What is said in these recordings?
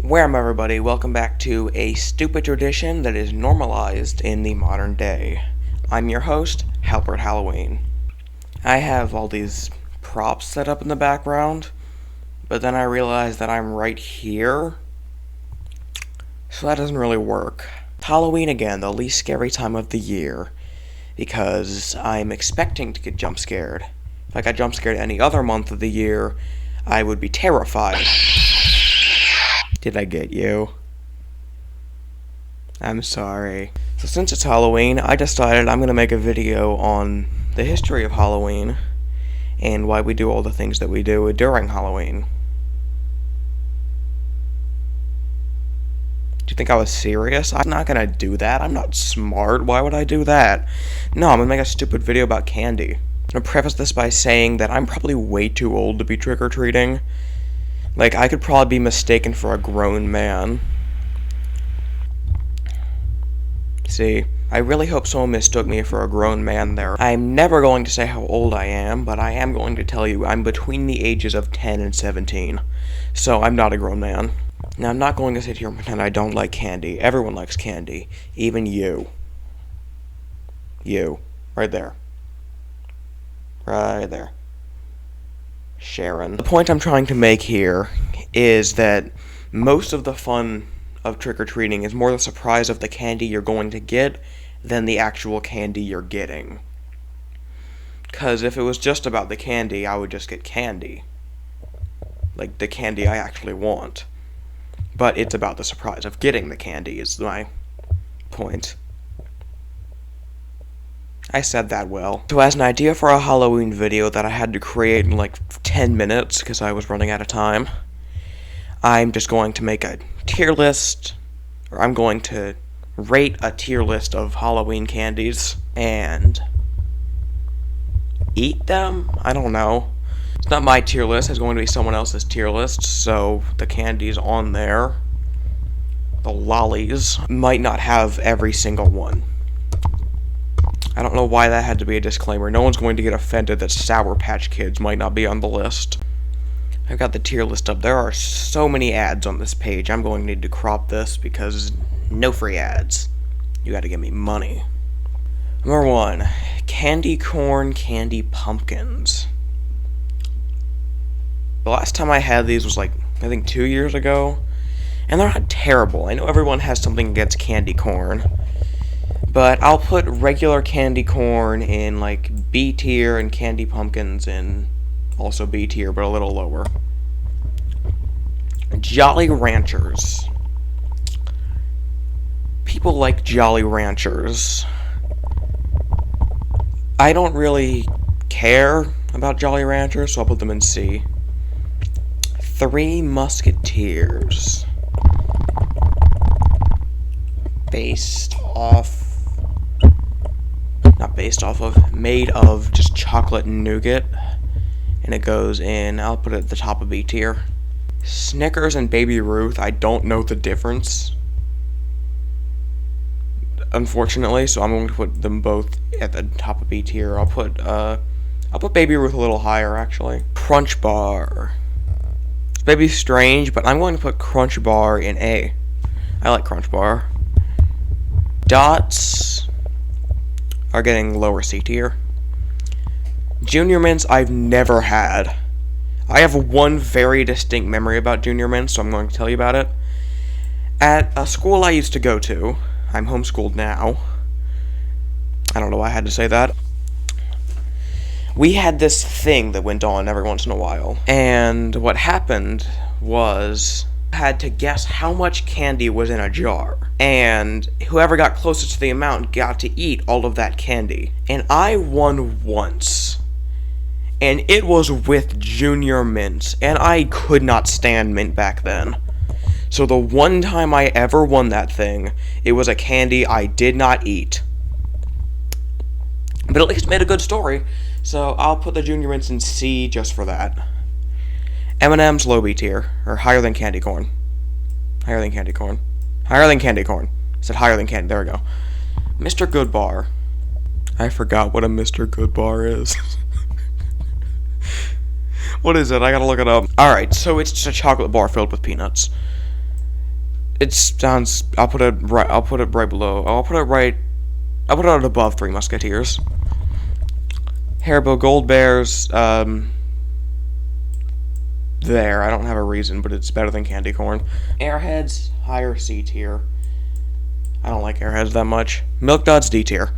Where everybody? Welcome back to a stupid tradition that is normalized in the modern day. I'm your host, Halpert Halloween. I have all these props set up in the background, but then I realized that I'm right here, so that doesn't really work. Halloween again, the least scary time of the year, because I'm expecting to get jump scared. If I got jump scared any other month of the year, I would be terrified. Did I get you? I'm sorry. So since it's Halloween, I decided I'm going to make a video on the history of Halloween and why we do all the things that we do during Halloween. Do you think I was serious? I'm not going to do that. I'm not smart. Why would I do that? No, I'm going to make a stupid video about candy. I'm going to preface this by saying that I'm probably way too old to be trick-or-treating. Like, I could probably be mistaken for a grown man. See, I really hope someone mistook me for a grown man there. I'm never going to say how old I am, but I am going to tell you I'm between the ages of 10 and 17. So I'm not a grown man. Now, I'm not going to sit here and pretend I don't like candy. Everyone likes candy. Even you. You. Right there. Right there. Sharon. The point I'm trying to make here is that most of the fun of trick-or-treating is more the surprise of the candy you're going to get than the actual candy you're getting. Because if it was just about the candy, I would just get candy. Like, the candy I actually want. But it's about the surprise of getting the candy is my point. I said that well. So as an idea for a Halloween video that I had to create in like 10 minutes because I was running out of time, I'm just going to make a tier list, or I'm going to rate a tier list of Halloween candies and eat them? I don't know. It's not my tier list, it's going to be someone else's tier list, so the candies on there, the lollies, might not have every single one. I don't know why that had to be a disclaimer. No one's going to get offended that Sour Patch Kids might not be on the list. I've got the tier list up. There are so many ads on this page. I'm going to need to crop this because no free ads. You gotta give me money. Number 1. Candy corn, candy pumpkins. The last time I had these was like, I think 2 years ago. And they're not terrible. I know everyone has something against candy corn. But I'll put regular candy corn in, like, B tier and candy pumpkins in also B tier, but a little lower. Jolly Ranchers. People like Jolly Ranchers. I don't really care about Jolly Ranchers, so I'll put them in C. Three Musketeers. Made of just chocolate and nougat, and it goes in, I'll put it at the top of B tier. Snickers and Baby Ruth, I don't know the difference, unfortunately, so I'm going to put them both at the top of B tier. I'll put Baby Ruth a little higher, actually. Crunch Bar. It's maybe strange, but I'm going to put Crunch Bar in A. I like Crunch Bar. Dots are getting lower C tier. Junior Mints I've never had. I have one very distinct memory about Junior Mints, so I'm going to tell you about it. At a school I used to go to, I'm homeschooled now. I don't know why I had to say that. We had this thing that went on every once in a while, and what happened was I had to guess how much candy was in a jar, and whoever got closest to the amount got to eat all of that candy. And I won once, and it was with Junior Mints, and I could not stand mint back then. So the one time I ever won that thing, it was a candy I did not eat. But at least made a good story, so I'll put the Junior Mints in C just for that. M&M's low B tier, or higher than candy corn. Higher than candy corn. Higher than candy corn. I said higher than candy, there we go. Mr. Goodbar. I forgot what a Mr. Goodbar is. What is it? I gotta look it up. Alright, so it's just a chocolate bar filled with peanuts. It sounds. I'll put it right. I'll put it right below. I'll put it right. I'll put it above Three Musketeers. Haribo Gold Bears. There. I don't have a reason, but it's better than candy corn. Airheads, higher C tier. I don't like Airheads that much. Milk Duds, D tier.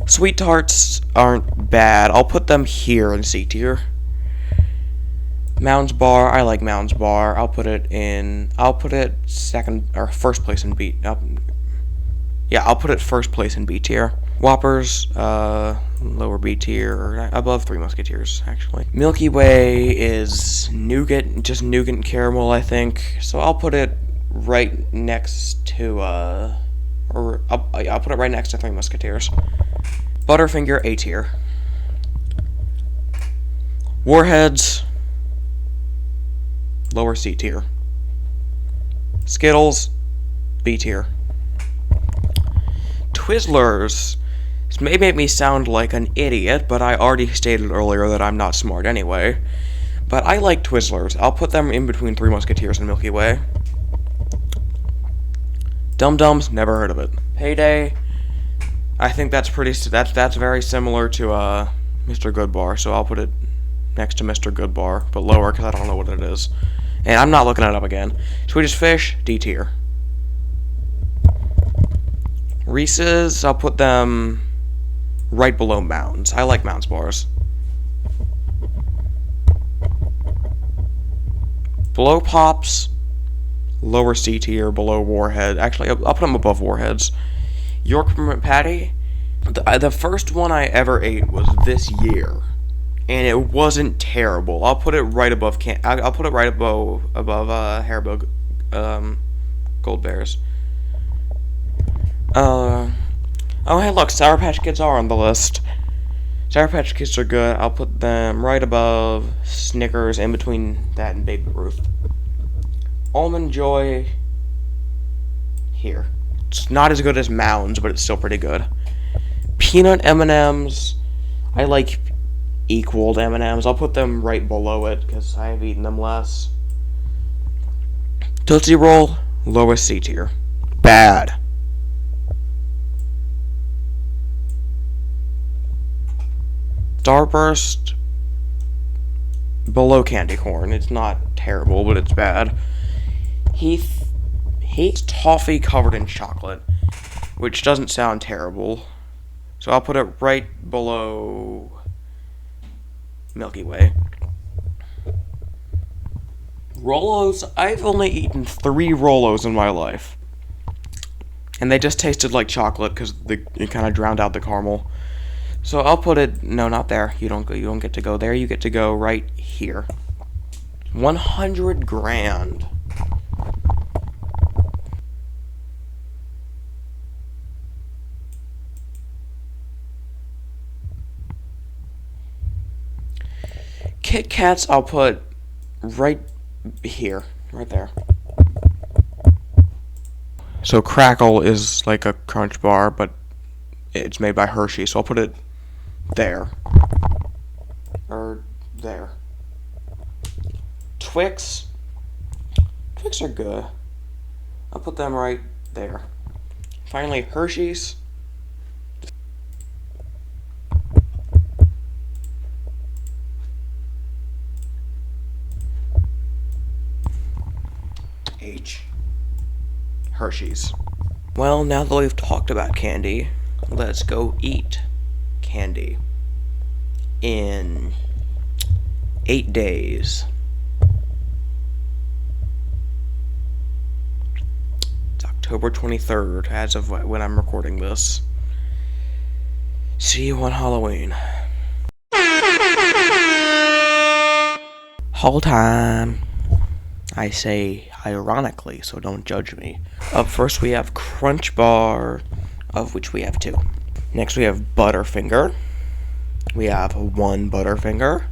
Sweet Tarts aren't bad. I'll put them here in C tier. Mounds Bar, I like Mounds Bar. I'll put it second or first place in B. Yeah, I'll put it first place in B tier. Whoppers, lower B tier, or above Three Musketeers, actually. Milky Way is nougat, just nougat and caramel, I think. So I'll put it right next to, I'll put it right next to Three Musketeers. Butterfinger, A tier. Warheads, lower C tier. Skittles, B tier. Twizzlers. This may make me sound like an idiot, but I already stated earlier that I'm not smart anyway. But I like Twizzlers. I'll put them in between Three Musketeers and Milky Way. Dum Dums, never heard of it. Payday. I think that's very similar to Mr. Goodbar, so I'll put it next to Mr. Goodbar, but lower because I don't know what it is. And I'm not looking it up again. Swedish Fish, D tier. Reese's, I'll put them right below Mounds. I like Mounds bars. Below Pops, lower C tier, below Warhead. Actually, I'll put them above Warheads. York Peppermint Patty, the first one I ever ate was this year, and it wasn't terrible. I'll put it right above I'll put it right above Haribo Gold Bears. Oh hey, look, Sour Patch Kids are on the list. Sour Patch Kids are good. I'll put them right above Snickers, in between that and Baby Ruth. Almond Joy, here. It's not as good as Mounds, but it's still pretty good. Peanut M&Ms, I like equal to M&Ms. I'll put them right below it, because I have eaten them less. Tootsie Roll, lowest C tier. Bad. Starburst, below candy corn. It's not terrible, but it's bad. Heath toffee covered in chocolate, which doesn't sound terrible. So I'll put it right below Milky Way. Rolos, I've only eaten 3 Rolos in my life. And they just tasted like chocolate because it kind of drowned out the caramel. So I'll put it, no, not there. You don't get to go there. You get to go right here. 100 grand. Kit Kats, I'll put right here, right there. So Crackle is like a crunch bar, but it's made by Hershey, so I'll put it there. Or there. Twix are good. I'll put them right there. Finally, Hershey's. H. Hershey's. Well, now that we've talked about candy, let's go eat candy in 8 days. It's October 23rd, as of when I'm recording this. See you on Halloween. Haul time. I say ironically, so don't judge me. Up first we have Crunch Bar, of which we have 2. Next we have Butterfinger. We have 1 Butterfinger.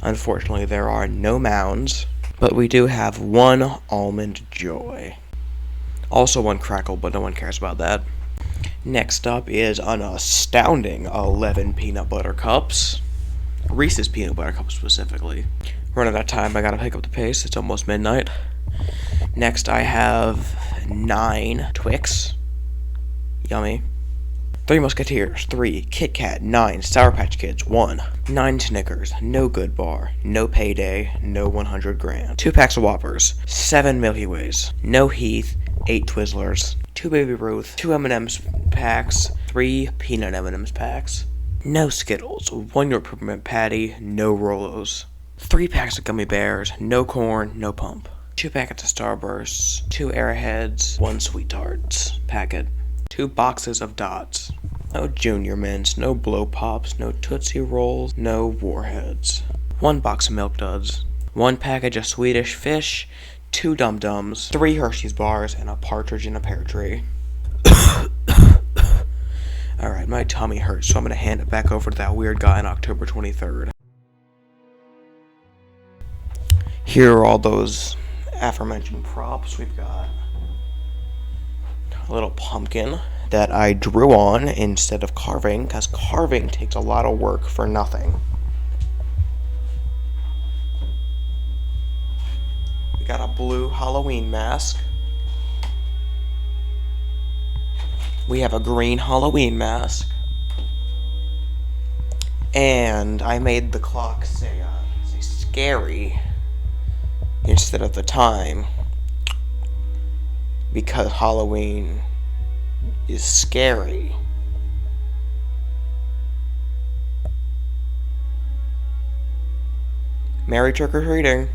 Unfortunately, there are no Mounds, but we do have 1 Almond Joy. Also 1 Crackle, but no one cares about that. Next up is an astounding 11 Peanut Butter Cups. Reese's Peanut Butter Cups specifically. Running out of time, I gotta pick up the pace. It's almost midnight. Next, I have 9 Twix. Yummy. 3 Musketeers, 3 Kit Kat, 9 Sour Patch Kids, 1 9 Snickers, no Good Bar, no Payday, no 100 Grand, 2 packs of Whoppers, 7 Milky Ways, no Heath, 8 Twizzlers, 2 Baby Ruth, 2 M&M's packs, 3 Peanut M&M's packs, no Skittles, 1 York Peppermint Patty, no Rolos, 3 packs of Gummy Bears, no corn, no pump, 2 packets of Starbursts, 2 Airheads, 1 Sweet Tarts packet, 2 boxes of Dots, no Junior Mints, no Blow Pops, no Tootsie Rolls, no Warheads, 1 box of Milk Duds, 1 package of Swedish Fish, 2 Dum Dums, 3 Hershey's bars, and a partridge in a pear tree. Alright, my tummy hurts, so I'm gonna hand it back over to that weird guy on October 23rd. Here are all those aforementioned props. We've got a little pumpkin that I drew on instead of carving, because carving takes a lot of work for nothing. We got a blue Halloween mask. We have a green Halloween mask. And I made the clock say scary instead of the time, because Halloween is scary. Merry trick-or-treating.